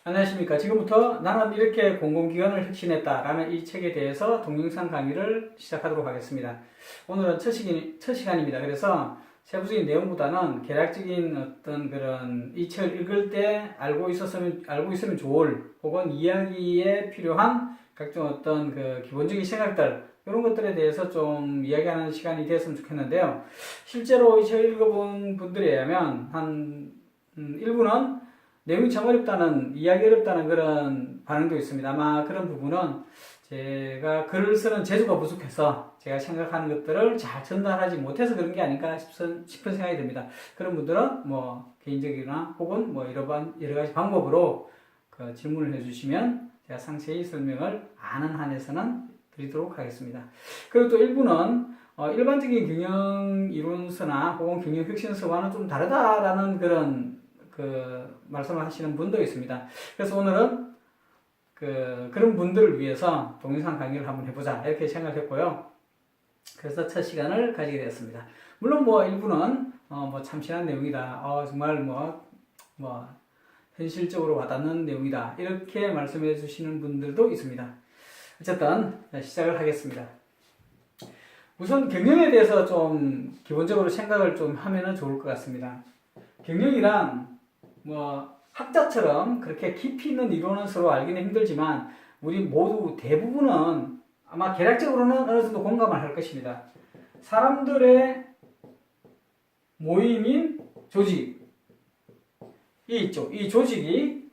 안녕하십니까. 지금부터 나는 이렇게 공공기관을 혁신했다라는 이 책에 대해서 동영상 강의를 시작하도록 하겠습니다. 오늘은 첫 시간입니다. 그래서 세부적인 내용보다는 개략적인 어떤 그런 이 책을 읽을 때 알고 있으면 좋을 혹은 이야기에 필요한 각종 어떤 그 기본적인 생각들 이런 것들에 대해서 좀 이야기하는 시간이 되었으면 좋겠는데요. 실제로 이 책을 읽어본 분들에 의하면 한 일부는 내용이 참 어렵다는, 이야기 어렵다는 그런 반응도 있습니다. 아마 그런 부분은 제가 글을 쓰는 재주가 부족해서 제가 생각하는 것들을 잘 전달하지 못해서 그런 게 아닐까 싶은 생각이 듭니다. 그런 분들은 뭐 개인적이나 혹은 뭐 여러 가지 방법으로 그 질문을 해주시면 제가 상세히 설명을 아는 한에서는 드리도록 하겠습니다. 그리고 또 일부는 일반적인 경영 이론서나 혹은 경영 혁신서와는 좀 다르다라는 그런 말씀을 하시는 분도 있습니다. 그래서 오늘은 그런 분들을 위해서 동영상 강의를 한번 해보자 이렇게 생각했고요. 그래서 첫 시간을 가지게 되었습니다. 물론 뭐 일부는 뭐 참신한 내용이다. 정말 뭐 현실적으로 와닿는 내용이다. 이렇게 말씀해 주시는 분들도 있습니다. 어쨌든 시작을 하겠습니다. 우선 경영에 대해서 좀 기본적으로 생각을 좀 하면은 좋을 것 같습니다. 경영이란 뭐 학자처럼 그렇게 깊이 있는 이론은 서로 알기는 힘들지만 우리 모두 대부분은 아마 개략적으로는 어느 정도 공감을 할 것입니다. 사람들의 모임인 조직이 있죠. 이 조직이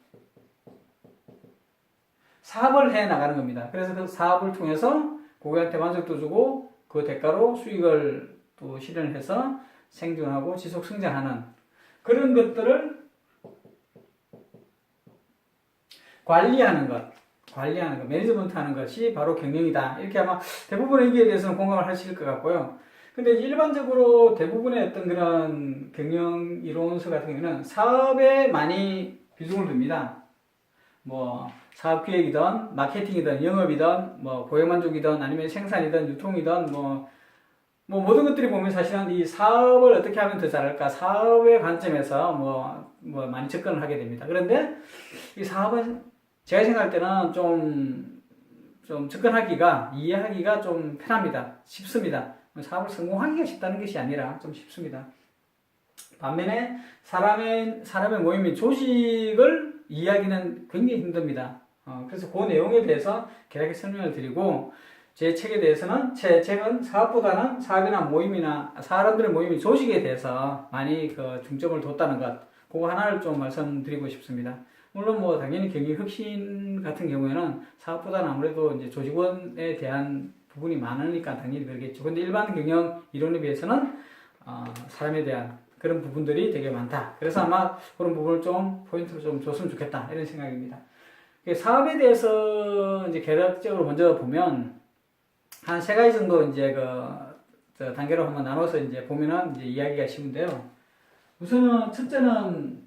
사업을 해 나가는 겁니다. 그래서 그 사업을 통해서 고객한테 만족도 주고 그 대가로 수익을 또 실현해서 생존하고 지속 성장하는 그런 것들을 관리하는 것, 매니지먼트 하는 것이 바로 경영이다. 이렇게 아마 대부분의 얘기에 대해서는 공감을 하실 것 같고요. 근데 일반적으로 대부분의 어떤 그런 경영 이론서 같은 경우는 사업에 많이 비중을 둡니다. 뭐, 사업 기획이든, 마케팅이든, 영업이든, 뭐, 고객 만족이든, 아니면 생산이든, 유통이든, 뭐 모든 것들이 보면 사실은 이 사업을 어떻게 하면 더 잘할까, 사업의 관점에서 뭐 많이 접근을 하게 됩니다. 그런데 이 사업은 제가 생각할 때는 좀 접근하기가, 이해하기가 좀 편합니다. 쉽습니다. 사업을 성공하기가 쉽다는 것이 아니라 좀 쉽습니다. 반면에 사람의 모임인 조직을 이해하기는 굉장히 힘듭니다. 그래서 그 내용에 대해서 개략하게 설명을 드리고, 제 책에 대해서는 제 책은 사업보다는 사업이나 모임이나 사람들의 모임이 조직에 대해서 많이 중점을 뒀다는 것, 그거 하나를 좀 말씀드리고 싶습니다. 물론 뭐 당연히 경영 혁신 같은 경우에는 사업보다는 아무래도 이제 조직원에 대한 부분이 많으니까 당연히 그러겠죠. 근데 일반 경영 이론에 비해서는 사람에 대한 그런 부분들이 되게 많다. 그래서 아마 그런 부분을 좀 포인트로 좀 줬으면 좋겠다 이런 생각입니다. 사업에 대해서 이제 개략적으로 먼저 보면 한 세 가지 정도 이제 단계로 한번 나눠서 이제 보면은 이제 이야기가 쉬운데요. 우선은 첫째는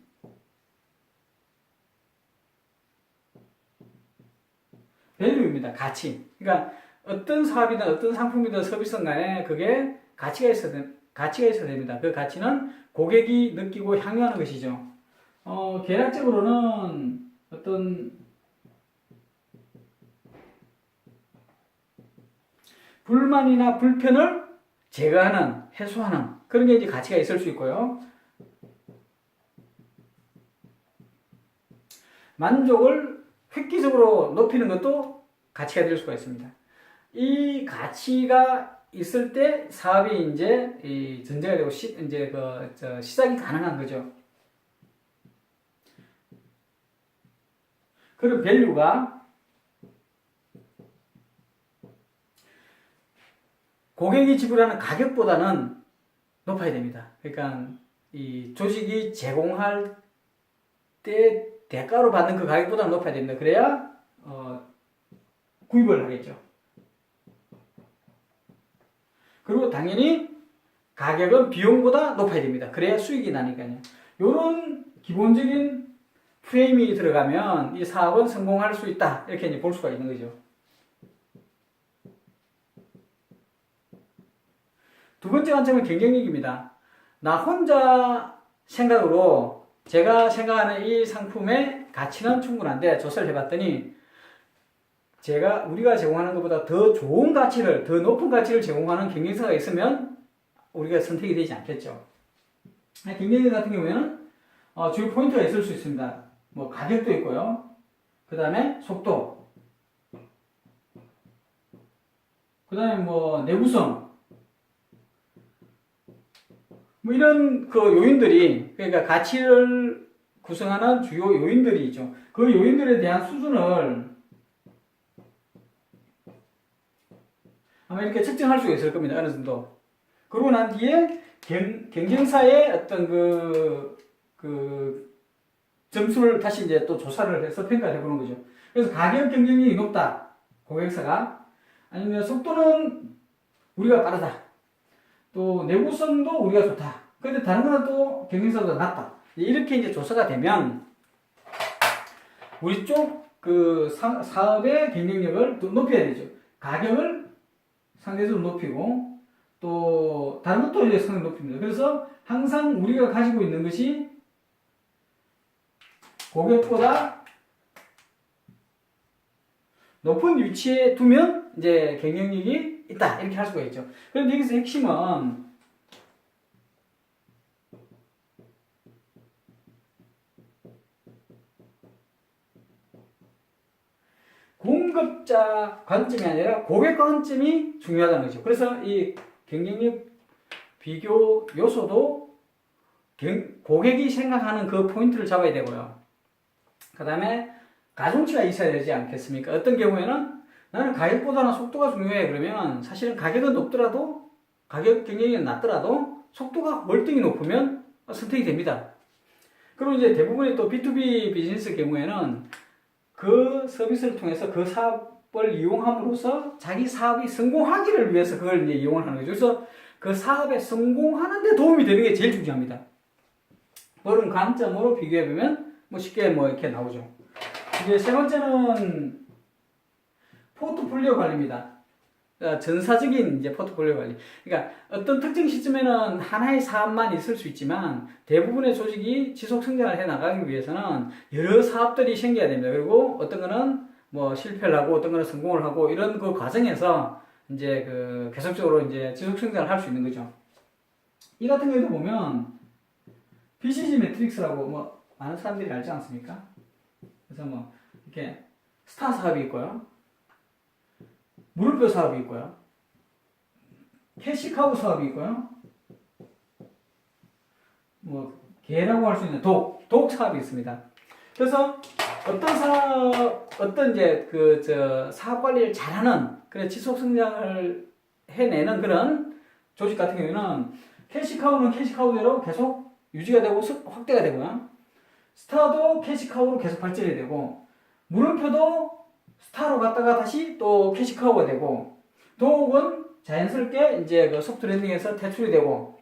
밸류입니다. 가치. 그러니까 어떤 사업이든 어떤 상품이든 서비스든 간에 그게 가치가 있어야 됩니다. 그 가치는 고객이 느끼고 향유하는 것이죠. 개략적으로는 어떤 불만이나 불편을 제거하는, 해소하는 그런 게 이제 가치가 있을 수 있고요. 만족을 획기적으로 높이는 것도 가치가 될 수가 있습니다. 이 가치가 있을 때 사업이 이제 전제가 되고 시작이 가능한 거죠. 그런 밸류가 고객이 지불하는 가격보다는 높아야 됩니다. 그러니까 이 조직이 제공할 때 대가로 받는 그 가격보다는 높아야 됩니다. 그래야 구입을 하겠죠. 그리고 당연히 가격은 비용보다 높아야 됩니다. 그래야 수익이 나니까요. 이런 기본적인 프레임이 들어가면 이 사업은 성공할 수 있다. 이렇게 이제 볼 수가 있는 거죠. 두 번째 관점은 경쟁력입니다. 나 혼자 생각으로 제가 생각하는 이 상품의 가치는 충분한데 조사를 해봤더니 우리가 제공하는 것보다 더 좋은 가치를, 더 높은 가치를 제공하는 경쟁사가 있으면 우리가 선택이 되지 않겠죠. 경쟁사 같은 경우에는 주요 포인트가 있을 수 있습니다. 뭐 가격도 있고요. 그 다음에 속도, 그 다음에 뭐 내구성, 뭐 이런 그 요인들이, 그러니까 가치를 구성하는 주요 요인들이 있죠. 그 요인들에 대한 수준을 아마 이렇게 측정할 수 있을 겁니다. 어느 정도. 그러고 난 뒤에 경쟁사의 어떤 그 점수를 다시 이제 또 조사를 해서 평가를 해보는 거죠. 그래서 가격 경쟁력이 높다, 고객사가. 아니면 속도는 우리가 빠르다. 또 내구성도 우리가 좋다. 근데 다른 거는 또 경쟁사보다 낫다. 이렇게 이제 조사가 되면 우리 쪽 그 사업의 경쟁력을 또 높여야 되죠. 가격을 상대적으로 높이고 또 다른 것도 이제 상당히 높입니다. 그래서 항상 우리가 가지고 있는 것이 고객보다 높은 위치에 두면 이제 경쟁력이 있다, 이렇게 할 수가 있죠. 그런데 여기서 핵심은 공급자 관점이 아니라 고객 관점이 중요하다는 거죠. 그래서 이 경쟁력 비교 요소도 고객이 생각하는 그 포인트를 잡아야 되고요. 그 다음에 가중치가 있어야 되지 않겠습니까? 어떤 경우에는 나는 가격보다는 속도가 중요해. 그러면 사실은 가격은 높더라도, 가격 경쟁력이 낮더라도 속도가 월등히 높으면 선택이 됩니다. 그리고 이제 대부분의 또 B2B 비즈니스 경우에는 그 서비스를 통해서 그 사업을 이용함으로써 자기 사업이 성공하기를 위해서 그걸 이제 이용을 하는 거죠. 그래서 그 사업에 성공하는 데 도움이 되는 게 제일 중요합니다. 그런 관점으로 비교해보면 뭐 쉽게 뭐 이렇게 나오죠. 이제 세 번째는 포트폴리오 관리입니다. 전사적인 이제 포트폴리오 관리. 그러니까 어떤 특정 시점에는 하나의 사업만 있을 수 있지만 대부분의 조직이 지속 성장을 해 나가기 위해서는 여러 사업들이 생겨야 됩니다. 그리고 어떤 거는 뭐 실패를 하고 어떤 거는 성공을 하고 이런 그 과정에서 이제 그 계속적으로 이제 지속 성장을 할 수 있는 거죠. 이 같은 경우도 보면 BCG 매트릭스라고 뭐 많은 사람들이 알지 않습니까? 그래서 뭐 이렇게 스타 사업이 있고요. 물음표 사업이 있고요. 캐시카우 사업이 있고요. 뭐 개라고 할 수 있는 독 사업이 있습니다. 그래서 어떤 이제 사업 관리를 잘하는, 그래 지속 성장을 해내는 그런 조직 같은 경우에는 캐시카우는 캐시카우대로 계속 유지가 되고 확대가 되고요. 스타도 캐시카우로 계속 발전이 되고, 물음표도 스타로 갔다가 다시 또 캐시카우가 되고, 독은 자연스럽게 이제 그 소프트 랜딩에서 퇴출이 되고,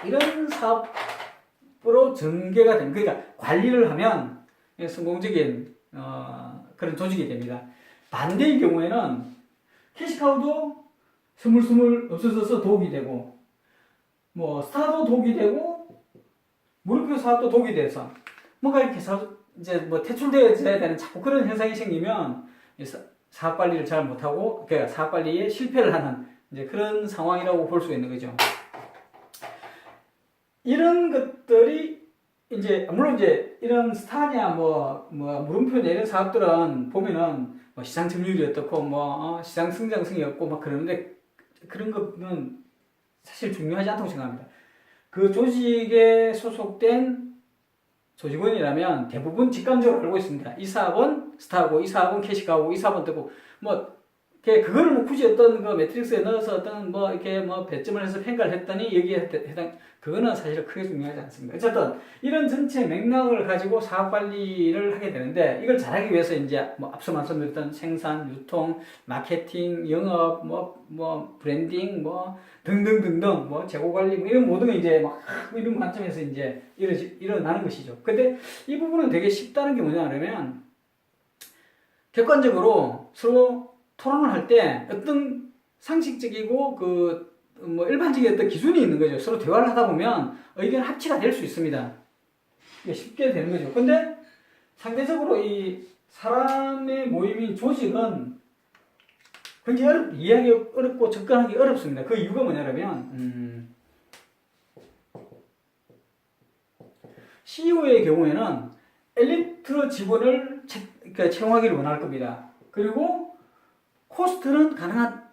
이런 사업으로 전개가 됩니다. 그러니까 관리를 하면 성공적인 그런 조직이 됩니다. 반대의 경우에는 캐시카우도 스물스물 없어져서 독이 되고, 뭐 스타도 독이 되고, 물음표 사업도 독이 돼서 뭔가 이렇게 이제 뭐 퇴출되어야 되는 자꾸 그런 현상이 생기면 사업 관리를 잘 못하고, 그러니까 사업 관리에 실패를 하는 이제 그런 상황이라고 볼 수 있는 거죠. 이런 것들이 이제 물론 이제 이런 스타냐 뭐 물음표냐 이런 사업들은 보면은 뭐 시장 점유율이 어떻고 시장 성장성이 없고 막 그러는데, 그런 거는 사실 중요하지 않다고 생각합니다. 그 조직에 소속된 조직원이라면 대부분 직감적으로 알고 있습니다. 이 사업은 스타고, 이 사업은 캐시가고, 이 사업은 뜨고, 뭐, 그거를 뭐 굳이 어떤 그 매트릭스에 넣어서 어떤 뭐 이렇게 뭐 배점을 해서 평가를 했더니 여기에 그거는 사실 크게 중요하지 않습니다. 어쨌든 이런 전체 맥락을 가지고 사업 관리를 하게 되는데, 이걸 잘하기 위해서 이제 뭐 앞서 말씀드렸던 생산, 유통, 마케팅, 영업, 뭐 브랜딩, 뭐 등등등등, 뭐 재고 관리, 뭐 이런 모든 게 이제 막 이런 관점에서 이제 일어나는 것이죠. 근데 이 부분은 되게 쉽다는 게 뭐냐면, 객관적으로 서로 토론을 할 때 어떤 상식적이고 뭐 일반적인 어떤 기준이 있는 거죠. 서로 대화를 하다 보면 의견 합치가 될 수 있습니다. 이게 쉽게 되는 거죠. 근데 상대적으로 이 사람의 모임인 조직은 굉장히 이해하기 어렵고 접근하기 어렵습니다. 그 이유가 뭐냐면 CEO의 경우에는 엘리트 직원을 채용하기를 원할 겁니다. 그리고 코스트는 가능한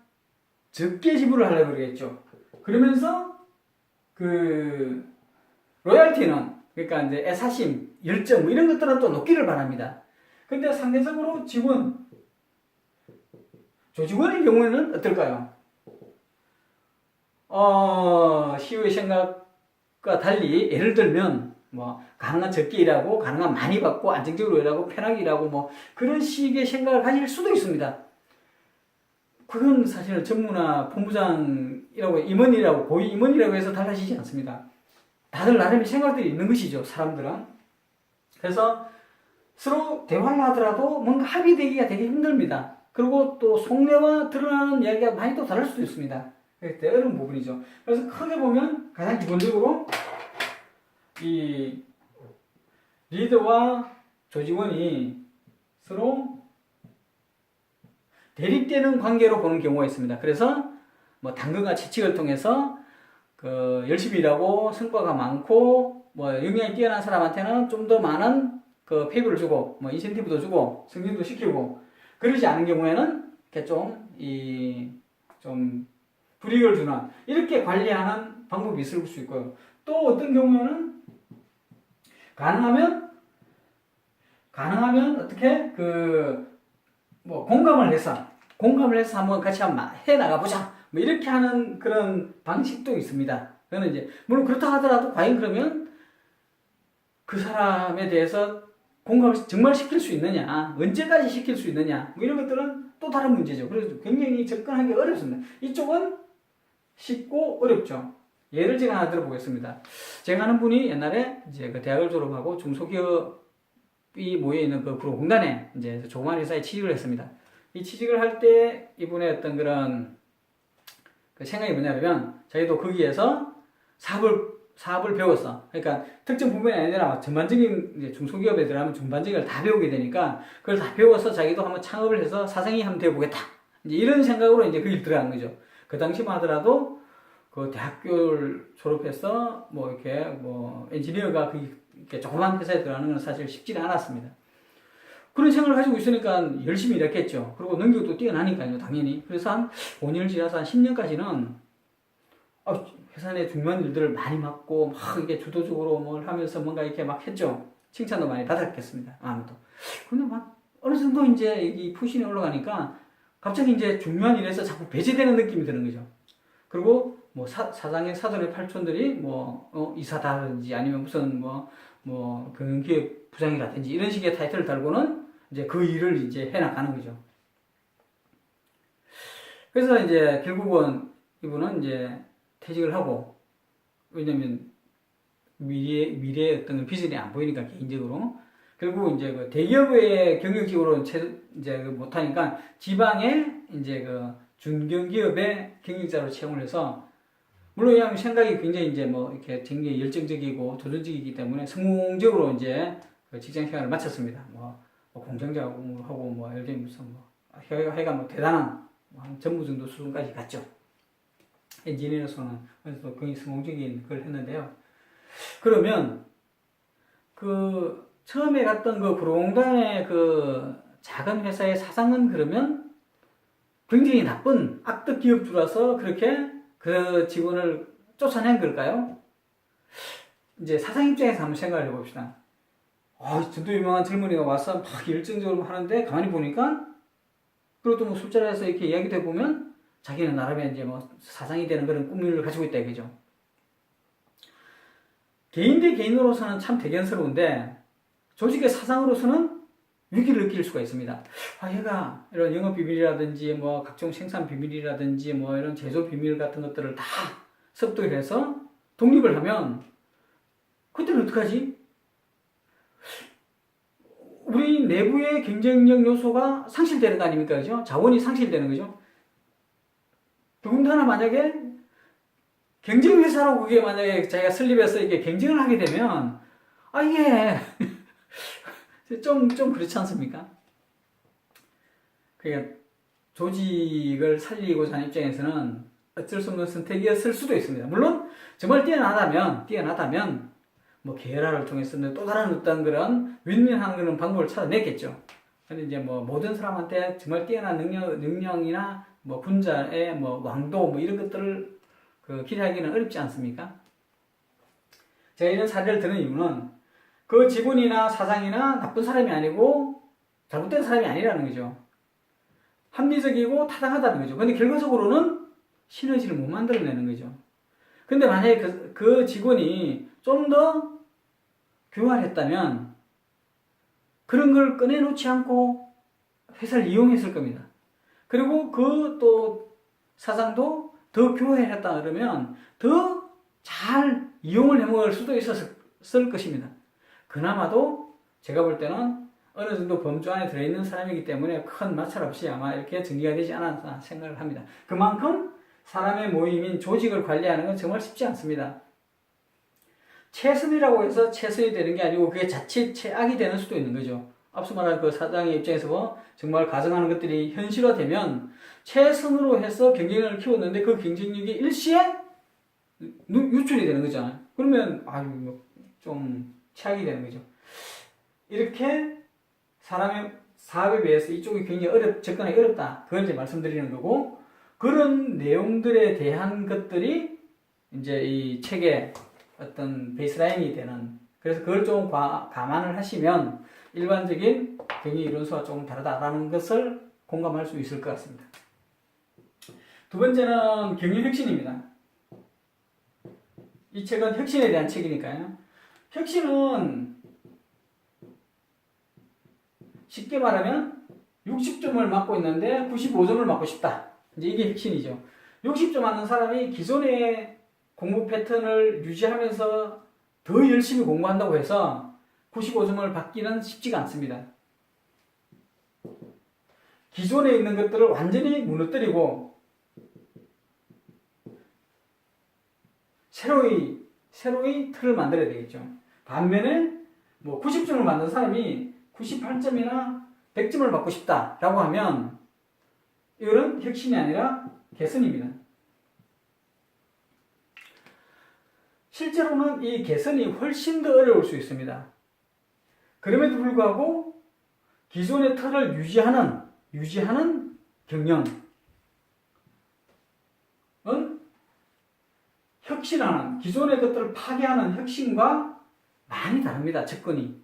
적게 지불을 하려고 그러겠죠. 그러면서 그 로얄티는 그러니까 이제 애사심, 열정 뭐 이런 것들은 또 높기를 바랍니다. 근데 상대적으로 조직원의 경우에는 어떨까요? CEO의 생각과 달리 예를 들면 뭐 가능한 적게 일하고 가능한 많이 받고 안정적으로 일하고 편하게 일하고 뭐 그런 식의 생각을 가질 수도 있습니다. 그건 사실은 전무나 본부장이라고 임원이라고 고위 임원이라고 해서 달라지지 않습니다. 다들 나름의 생각들이 있는 것이죠, 사람들은. 그래서 서로 대화를 하더라도 뭔가 합의되기가 되게 힘듭니다. 그리고 또 속내와 드러나는 이야기가 많이 또 다를 수도 있습니다. 그때 어려운 부분이죠. 그래서 크게 보면 가장 기본적으로 이 리더와 조직원이 서로 대립되는 관계로 보는 경우가 있습니다. 그래서 뭐 당근과 채찍을 통해서 그 열심히 일하고 성과가 많고 뭐 역량이 뛰어난 사람한테는 좀 더 많은 그 페이를 주고 뭐 인센티브도 주고 승진도 시키고 그러지 않은 경우에는 이렇게 좀 불이익을 주는 이렇게 관리하는 방법이 있을 수 있고요. 또 어떤 경우에는 가능하면 어떻게 뭐 공감을 해서 한번 같이 한번 해 나가보자 뭐 이렇게 하는 그런 방식도 있습니다. 그거는 이제 물론 그렇다 하더라도 과연 그러면 그 사람에 대해서 공감을 정말 시킬 수 있느냐, 언제까지 시킬 수 있느냐 뭐 이런 것들은 또 다른 문제죠. 그래서 굉장히 접근하기 어렵습니다. 이쪽은 쉽고 어렵죠. 예를 제가 하나 들어보겠습니다. 제가 아는 분이 옛날에 이제 그 대학을 졸업하고 중소기업이 모여있는 그 공단에 이제 조그만 회사에 취직을 했습니다. 이 취직을 할 때 이분의 어떤 그런 그 생각이 뭐냐면 자기도 거기에서 사업을 배웠어. 그러니까 특정 부분이 아니라 전반적인 이제 중소기업에 들어가면 전반적인 걸 다 배우게 되니까 그걸 다 배워서 자기도 한번 창업을 해서 사장이 한번 되어보겠다. 이제 이런 생각으로 이제 거기 들어간 거죠. 그 당시만 하더라도 그 대학교를 졸업해서 뭐 이렇게 뭐 엔지니어가 이렇게 조그만 회사에 들어가는 건 사실 쉽지는 않았습니다. 그런 생각을 가지고 있으니까 열심히 일했겠죠. 그리고 능력도 뛰어나니까요, 당연히. 그래서 한 5년을 지나서 한 10년까지는 회사 내 중요한 일들을 많이 맡고 막 이게 주도적으로 뭘 하면서 뭔가 이렇게 막 했죠. 칭찬도 많이 받았겠습니다. 아무도. 근데 막 어느 정도 이제 이 푸신이 올라가니까 갑자기 이제 중요한 일에서 자꾸 배제되는 느낌이 드는 거죠. 그리고 뭐 사장의 사돈의 팔촌들이 뭐 이사다든지 아니면 무슨 뭐 경영기획 부장이라든지 이런 식의 타이틀을 달고는 이제 그 일을 이제 해나가는 거죠. 그래서 이제 결국은 이분은 이제 퇴직을 하고, 왜냐면 미래의 어떤 비전이 안 보이니까 개인적으로. 결국 이제 그 대기업의 경영직으로 이제 못하니까 지방의 이제 그 중견기업의 경영자로 채용을 해서, 물론 그냥 생각이 굉장히 이제 뭐 이렇게 굉장히 열정적이고 도전적이기 때문에 성공적으로 이제 그 직장 생활을 마쳤습니다. 뭐 공장장하고 뭐 예를 들면 무슨 하여간 뭐 대단한 한 전무 정도 수준까지 갔죠. 엔지니어로서는 그래서 굉장히 성공적인 걸 했는데요. 그러면 그 처음에 갔던 그 구로공단의 그 작은 회사의 사장은 그러면 굉장히 나쁜 악덕 기업주라서 그렇게 그 직원을 쫓아낸 걸까요? 이제 사장 입장에서 한번 생각을 해봅시다. 저도 유명한 젊은이가 와서 막 열정적으로 하는데 가만히 보니까 그리고 뭐 술자리에서 이렇게 이야기도 해보면 자기는 나름의 이제 뭐 사장이 되는 그런 꿈을 가지고 있다 이거죠. 개인 대 개인으로서는 참 대견스러운데 조직의 사장으로서는 위기를 느낄 수가 있습니다. 얘가 이런 영업 비밀이라든지 뭐 각종 생산 비밀이라든지 뭐 이런 제조 비밀 같은 것들을 다 습득을 해서 독립을 하면 그때는 어떡하지? 우리 내부의 경쟁력 요소가 상실되는 거 아닙니까? 그죠? 자원이 상실되는 거죠. 더군다나 만약에 경쟁회사로 그게 만약에 자기가 설립해서 이게 경쟁을 하게 되면 이게 좀 그렇지 않습니까? 그러니까 조직을 살리고자 하는 입장에서는 어쩔 수 없는 선택이었을 수도 있습니다. 물론 정말 뛰어나다면 뭐 계열화를 통해서 또 다른 어떤 그런 윈윈하는 그런 방법을 찾아냈겠죠. 근데 이제 뭐 모든 사람한테 정말 뛰어난 능력이나 뭐 분자의 뭐 왕도 뭐 이런 것들을 기대하기는 어렵지 않습니까? 제가 이런 사례를 드는 이유는 그 직원이나 사장이나 나쁜 사람이 아니고 잘못된 사람이 아니라는 거죠. 합리적이고 타당하다는 거죠. 근데 결과적으로는 시너지를 못 만들어내는 거죠. 근데 만약에 그 직원이 좀 더 교활했다면 그런 걸 꺼내놓지 않고 회사를 이용했을 겁니다. 그리고 그 또 사장도 더 교활했다 그러면 더 잘 이용을 해먹을 수도 있었을 것입니다. 그나마도 제가 볼 때는 어느 정도 범주 안에 들어있는 사람이기 때문에 큰 마찰 없이 아마 이렇게 정리가 되지 않았나 생각을 합니다. 그만큼 사람의 모임인 조직을 관리하는 건 정말 쉽지 않습니다. 최선이라고 해서 최선이 되는 게 아니고 그게 자칫 최악이 되는 수도 있는 거죠. 앞서 말한 그 사장의 입장에서 정말 가정하는 것들이 현실화되면 최선으로 해서 경쟁력을 키웠는데 그 경쟁력이 일시에 유출이 되는 거잖아요. 그러면 좀 최악이 되는 거죠. 이렇게 사람의 사업에 비해서 이쪽이 굉장히 접근하기 어렵다. 그걸 이제 말씀드리는 거고, 그런 내용들에 대한 것들이 이제 이 책의 어떤 베이스라인이 되는, 그래서 그걸 좀 감안을 하시면 일반적인 경영 이론수와 조금 다르다라는 것을 공감할 수 있을 것 같습니다. 두 번째는 경영 혁신입니다. 이 책은 혁신에 대한 책이니까요. 혁신은 쉽게 말하면 60점을 맞고 있는데 95점을 맞고 싶다. 이제 이게 혁신이죠. 60점 맞는 사람이 기존의 공부 패턴을 유지하면서 더 열심히 공부한다고 해서 95점을 받기는 쉽지가 않습니다. 기존에 있는 것들을 완전히 무너뜨리고 새로이 틀을 만들어야 되겠죠. 반면에 뭐 90점을 만든 사람이 98점이나 100점을 받고 싶다라고 하면 이거는 혁신이 아니라 개선입니다. 실제로는 이 개선이 훨씬 더 어려울 수 있습니다. 그럼에도 불구하고 기존의 틀을 유지하는 경영은 혁신하는, 기존의 것들을 파괴하는 혁신과 많이 다릅니다. 접근이.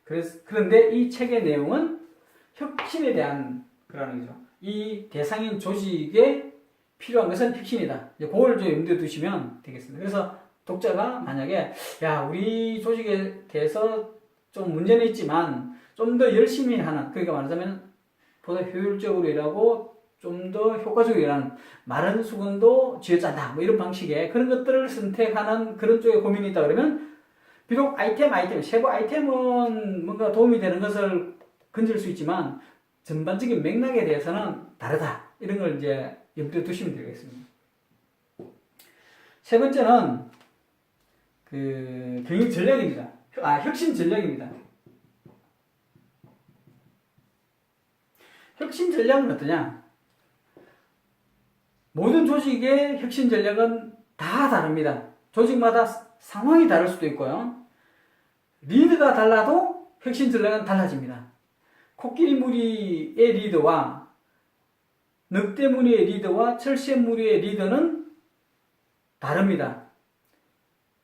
그런데 이 책의 내용은 혁신에 대한 거라는 거죠. 이 대상인 조직에 필요한 것은 혁신이다. 이제 그걸 좀 염두에 두시면 되겠습니다. 그래서 독자가 만약에 우리 조직에 대해서 좀 문제는 있지만 좀 더 열심히 하는, 그러니까 말하자면 보다 효율적으로 일하고 좀 더 효과적으로 일하는, 마른 수건도 쥐어짠다 뭐 이런 방식의 그런 것들을 선택하는 그런 쪽에 고민이 있다 그러면 비록 세부 아이템은 뭔가 도움이 되는 것을 건질 수 있지만 전반적인 맥락에 대해서는 다르다. 이런 걸 이제 염두에 두시면 되겠습니다. 세 번째는 경영 전략입니다. 혁신 전략입니다. 혁신 전략은 어떠냐? 모든 조직의 혁신 전략은 다 다릅니다. 조직마다 상황이 다를 수도 있고요. 리드가 달라도 혁신 전략은 달라집니다. 코끼리 무리의 리더와 늑대 무리의 리더와 철새 무리의 리더는 다릅니다.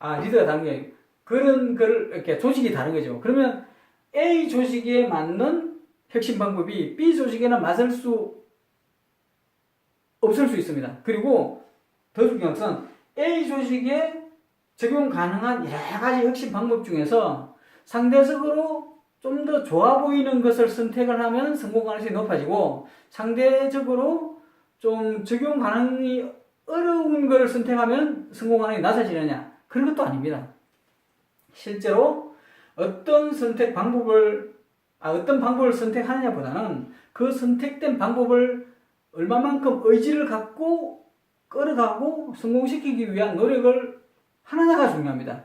리더가 다른 게 그런 걸 이렇게 조직이 다른 거죠. 그러면 A 조직에 맞는 혁신 방법이 B 조직에는 맞을 수 없을 수 있습니다. 그리고 더 중요한 것은 A 조직에 적용 가능한 여러 가지 혁신 방법 중에서 상대적으로 좀 더 좋아 보이는 것을 선택을 하면 성공 가능성이 높아지고 상대적으로 좀 적용 가능이 어려운 걸 선택하면 성공 가능성이 낮아지느냐? 그런 것도 아닙니다. 실제로 어떤 방법을 선택하느냐보다는 그 선택된 방법을 얼마만큼 의지를 갖고 끌어가고 성공시키기 위한 노력을 하느냐가 중요합니다.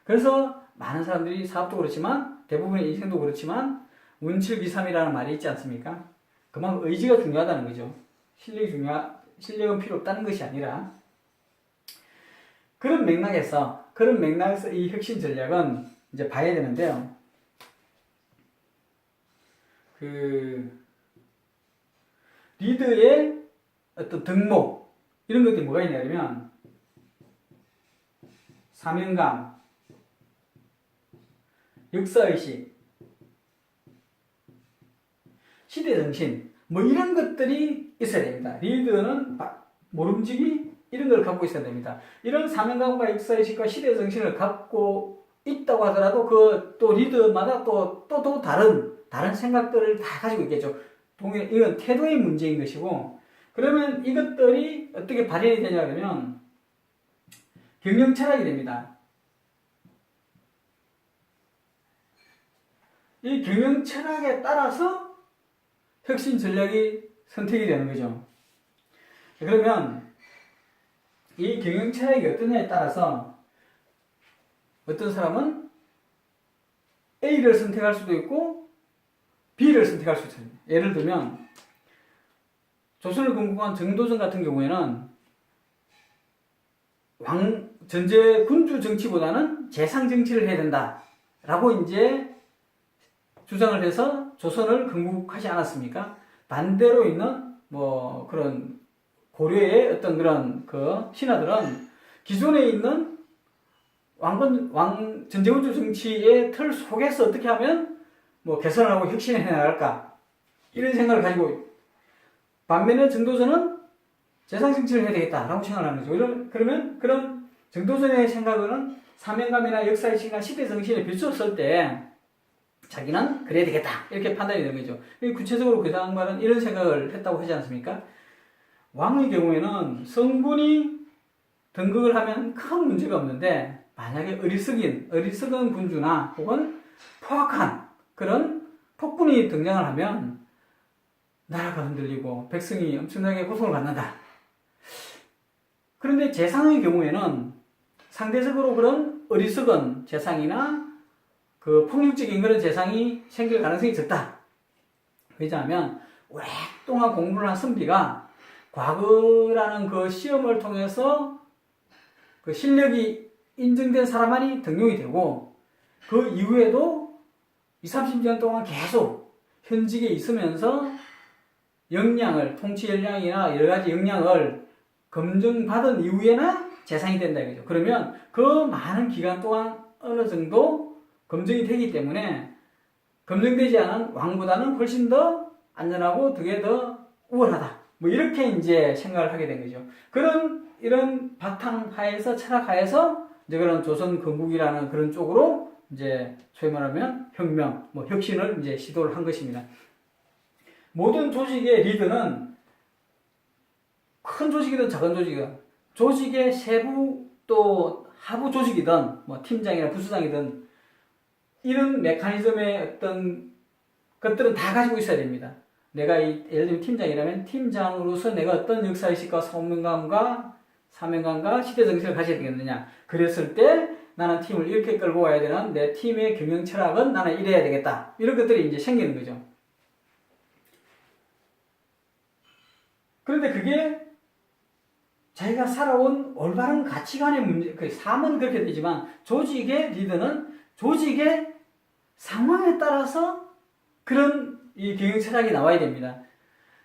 그래서 많은 사람들이 사업도 그렇지만 대부분의 인생도 그렇지만 운칠기삼이라는 말이 있지 않습니까? 그만큼 의지가 중요하다는 거죠. 실력은 필요 없다는 것이 아니라 그런 맥락에서 이 혁신 전략은 이제 봐야 되는데요. 리더의 어떤 덕목 이런 것들이 뭐가 있냐면 사명감, 역사의식, 시대정신 뭐 이런 것들이 있어야 됩니다. 리더는 모름지기 이런 걸 갖고 있어야 됩니다. 이런 사명감과 역사의식과 시대정신을 갖고 있다고 하더라도 또 리더마다 또 다른 생각들을 다 가지고 있겠죠. 이건 태도의 문제인 것이고, 그러면 이것들이 어떻게 발현이 되냐 그러면 경영 철학이 됩니다. 이 경영 철학에 따라서 혁신 전략이 선택이 되는 거죠. 그러면 이 경영 철학이 어떠냐에 따라서 어떤 사람은 A를 선택할 수도 있고 B를 선택할 수도 있습니다. 예를 들면 조선을 건국한 정도전 같은 경우에는 전제 군주 정치보다는 재상 정치를 해야 된다라고 이제 주장을 해서 조선을 건국하지 않았습니까? 반대로 있는 그런 고려의 어떤 그런 신하들은 기존에 있는 전제군주 정치의 틀 속에서 어떻게 하면 개선을 하고 혁신을 해 나갈까 이런 생각을 가지고, 반면에 정도전은 재상 정치를 해야 되겠다라고 생각을 하는 거죠. 그러면 그런 정도전의 생각은 사명감이나 역사의식이나 시대정신에 비추었을 때 자기는 그래야 되겠다 이렇게 판단이 되는 거죠. 구체적으로 그 양반은 이런 생각을 했다고 하지 않습니까? 왕의 경우에는 성군이 등극을 하면 큰 문제가 없는데, 만약에 어리석은 군주나 혹은 포악한 그런 폭군이 등장을 하면 나라가 흔들리고 백성이 엄청나게 고통을 받는다. 그런데 재상의 경우에는 상대적으로 그런 어리석은 재상이나 폭력적인 그런 재상이 생길 가능성이 적다. 왜냐하면 오랫동안 공부를 한 선비가 과거라는 그 시험을 통해서 그 실력이 인정된 사람만이 등용이 되고, 그 이후에도 20-30년 동안 계속 현직에 있으면서 통치 역량이나 여러 가지 역량을 검증받은 이후에나 재상이 된다 이거죠. 그러면 그 많은 기간 동안 어느 정도 검증이 되기 때문에 검증되지 않은 왕보다는 훨씬 더 안전하고 되게 더 우월하다. 이렇게 이제 생각을 하게 된 거죠. 이런 바탕 하에서, 철학 하에서 이제 그런 조선 건국이라는 그런 쪽으로 이제 소위 말하면 혁명, 혁신을 이제 시도를 한 것입니다. 모든 조직의 리더는 큰 조직이든 작은 조직이든 조직의 세부 또 하부 조직이든 팀장이나 부수장이든 이런 메커니즘의 어떤 것들은 다 가지고 있어야 됩니다. 내가 예를 들면 팀장이라면 팀장으로서 내가 어떤 역사의식과 사명감과 시대정신을 가져야 되겠느냐. 그랬을 때 나는 팀을 이렇게 끌고 가야 되는 내 팀의 경영 철학은 나는 이래야 되겠다. 이런 것들이 이제 생기는 거죠. 그런데 그게 자기가 살아온 올바른 가치관의 문제, 삶은 그렇게 되지만 조직의 리더는 조직의 상황에 따라서 그런 이 경영 철학이 나와야 됩니다.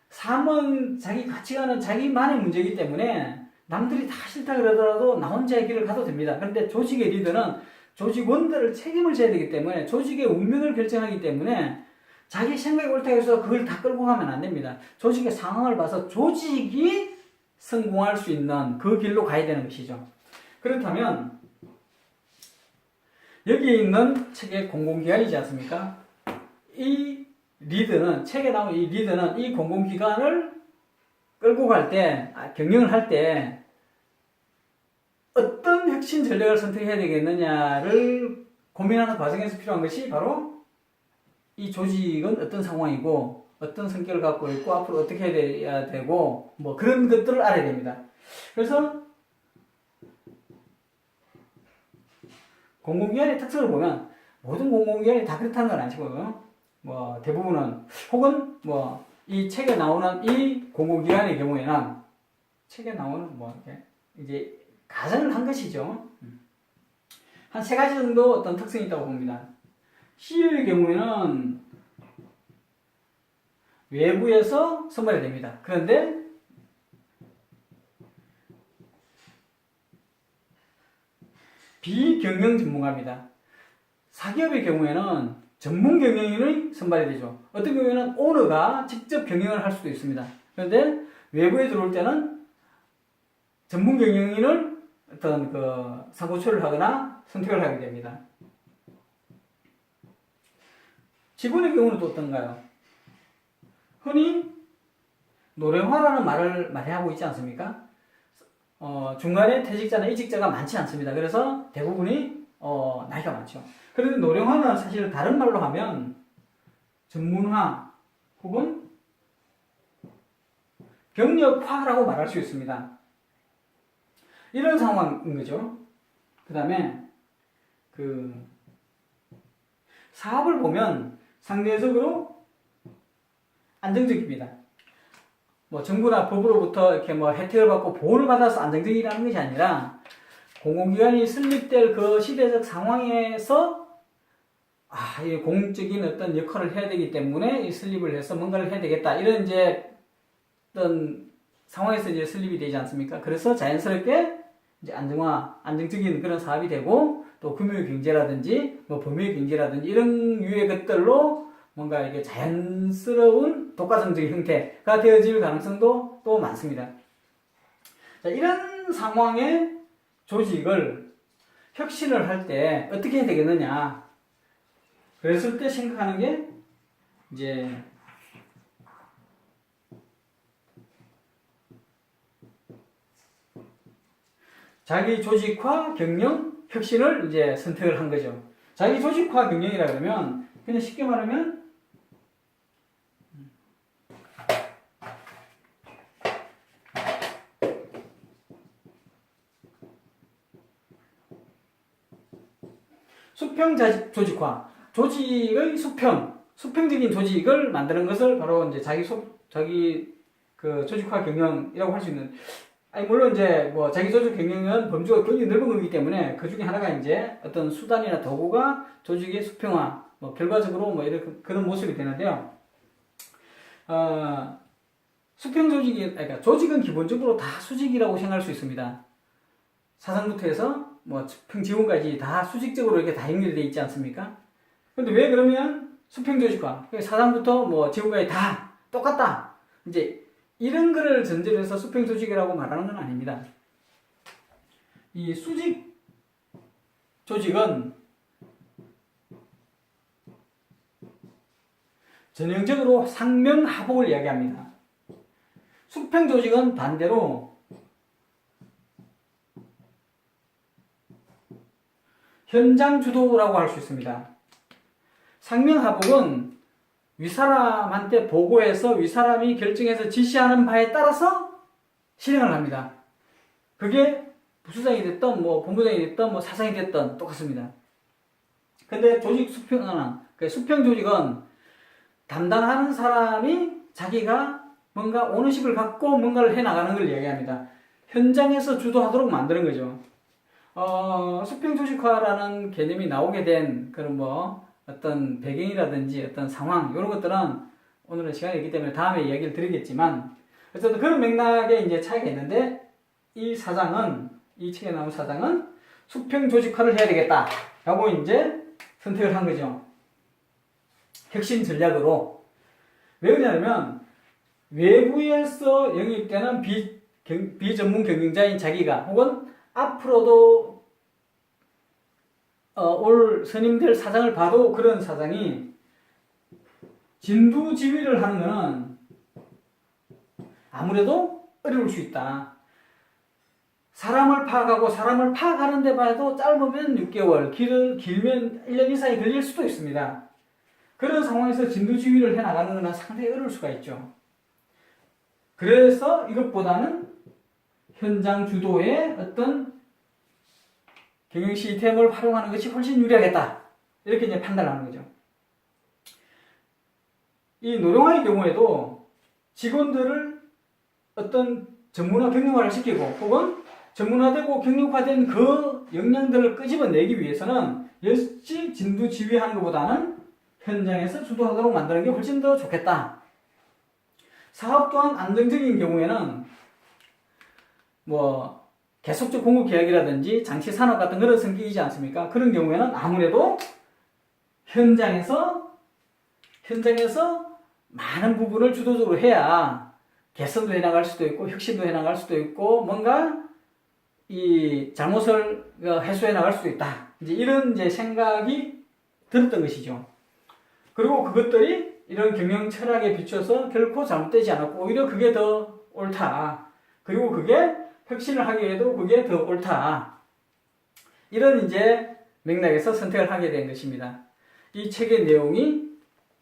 삶은 자기 가치관은 자기만의 문제이기 때문에 남들이 다 싫다 그러더라도 나 혼자의 길을 가도 됩니다. 그런데 조직의 리더는 조직원들을 책임을 져야 되기 때문에, 조직의 운명을 결정하기 때문에 자기 생각이 옳다고 해서 그걸 다 끌고 가면 안 됩니다. 조직의 상황을 봐서 조직이 성공할 수 있는 그 길로 가야 되는 것이죠. 그렇다면 여기 있는 책의 공공기관이지 않습니까? 이 리더는, 책에 나온 이 리더는 이 공공기관을 끌고 갈 때, 경영을 할 때 어떤 혁신 전략을 선택해야 되겠느냐를 고민하는 과정에서 필요한 것이 바로 이 조직은 어떤 상황이고 어떤 성격을 갖고 있고 앞으로 어떻게 해야 되고 그런 것들을 알아야 됩니다. 그래서 공공기관의 특성을 보면 모든 공공기관이 다 그렇다는 건 아니고요. 뭐 대부분은 혹은 뭐 이 책에 나오는 이 공공기관의 경우에는 책에 나오는 뭐 이제 가정을 한 것이죠. 한 세 가지 정도 어떤 특성이 있다고 봅니다. CU의 경우에는 외부에서 선발이 됩니다. 그런데 비경영 전문가입니다. 사기업의 경우에는 전문 경영인의 선발이 되죠. 어떤 경우에는 오너가 직접 경영을 할 수도 있습니다. 그런데 외부에 들어올 때는 전문 경영인을 어떤 그 상고초를 하거나 선택을 하게 됩니다. 직원의 경우는 또 어떤가요? 흔히 노령화라는 말을 많이 하고 있지 않습니까? 중간에 퇴직자나 이직자가 많지 않습니다. 그래서 대부분이 나이가 많죠. 그런데 노령화는 사실 다른 말로 하면 전문화 혹은 경력화라고 말할 수 있습니다. 이런 상황인 거죠. 그 다음에 사업을 보면 상대적으로 안정적입니다. 뭐 정부나 법으로부터 이렇게 뭐 혜택을 받고 보호를 받아서 안정적이라는 것이 아니라 공공기관이 설립될 그 시대적 상황에서 이 공적인 어떤 역할을 해야 되기 때문에 이 설립을 해서 뭔가를 해야 되겠다 이런 이제 어떤 상황에서 이제 설립이 되지 않습니까? 그래서 자연스럽게 이제 안정적인 그런 사업이 되고 또 금융 경제라든지 뭐 법률 경제라든지 이런 유의 것들로 뭔가 이게 자연스러운 독과점적인 형태가 되어질 가능성도 또 많습니다. 자, 이런 상황의 조직을 혁신을 할 때 어떻게 해야 되겠느냐? 그랬을 때 생각하는 게 이제 자기 조직화 경영 혁신을 이제 선택을 한 거죠. 자기 조직화 경영이라 그러면 그냥 쉽게 말하면 수평 조직화, 조직의 수평적인 조직을 만드는 것을 바로 이제 자기 그 조직화 경영이라고 할 수 있는. 물론 이제 뭐 자기 조직 경영은 범주가 굉장히 넓은 거기 때문에 그 중에 하나가 이제 어떤 수단이나 도구가 조직의 수평화, 뭐 결과적으로 뭐 이런 그런 모습이 되는데요. 수평 조직이, 그러니까 조직은 기본적으로 다 수직이라고 생각할 수 있습니다. 사상부터 해서 뭐 평지원까지 다 수직적으로 이렇게 다 연결되어 있지 않습니까? 근데 왜 그러면 수평 조직화, 사상부터 뭐 지원까지 다 똑같다. 이제 이런 거를 전제로 해서 수평 조직이라고 말하는 건 아닙니다. 이 수직 조직은 전형적으로 상명하복을 이야기합니다. 수평 조직은 반대로 현장 주도라고 할 수 있습니다. 상명하복은 윗사람한테 보고해서 윗사람이 결정해서 지시하는 바에 따라서 실행을 합니다. 그게 부수장이 됐든 뭐 본부장이 됐든 뭐 사장이 됐든 똑같습니다. 근데 조직 수평은, 수평 조직은 담당하는 사람이 자기가 뭔가 오너십을 갖고 뭔가를 해나가는 걸 이야기합니다. 현장에서 주도하도록 만드는 거죠. 수평 조직화라는 개념이 나오게 된 그런 뭐 어떤 배경이라든지 어떤 상황 이런 것들은 오늘은 시간이 있기 때문에 다음에 이야기를 드리겠지만 어쨌든 그런 맥락에 이제 차이가 있는데 이 책에 나온 사장은 수평 조직화를 해야 되겠다라고 이제 선택을 한 거죠. 혁신 전략으로. 왜 그러냐면 외부에서 영입되는 비전문 경영자인 자기가 혹은 앞으로도 올 선임될 사장을 봐도 그런 사장이 진두지휘를 하는 것은 아무래도 어려울 수 있다. 사람을 파악하는 데 봐도 짧으면 6개월, 길면 1년 이상이 걸릴 수도 있습니다. 그런 상황에서 진두지휘를 해나가는 것은 상당히 어려울 수가 있죠. 그래서 이것보다는 현장 주도의 어떤 경영 시스템을 활용하는 것이 훨씬 유리하겠다. 이렇게 이제 판단을 하는 거죠. 이 노령화의 경우에도 직원들을 어떤 전문화 경영화를 시키고 혹은 전문화되고 경력화된 그 역량들을 끄집어내기 위해서는 역시 진두지휘하는 것보다는 현장에서 주도하도록 만드는 게 훨씬 더 좋겠다. 사업 또한 안정적인 경우에는 뭐 계속적 공급 계약이라든지 장치 산업 같은 그런 성격이지 않습니까? 그런 경우에는 아무래도 현장에서 많은 부분을 주도적으로 해야 개선도 해나갈 수도 있고 혁신도 해나갈 수도 있고 뭔가 이 잘못을 해소해 나갈 수도 있다. 이제 이런 이제 생각이 들었던 것이죠. 그리고 그것들이 이런 경영 철학에 비춰서 결코 잘못되지 않았고 오히려 그게 더 옳다. 그리고 그게 혁신을 하기 위해도 그게 더 옳다. 이런 이제 맥락에서 선택을 하게 된 것입니다. 이 책의 내용이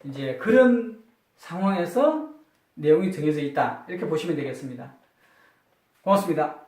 이제 그런 상황에서 내용이 정해져 있다. 이렇게 보시면 되겠습니다. 고맙습니다.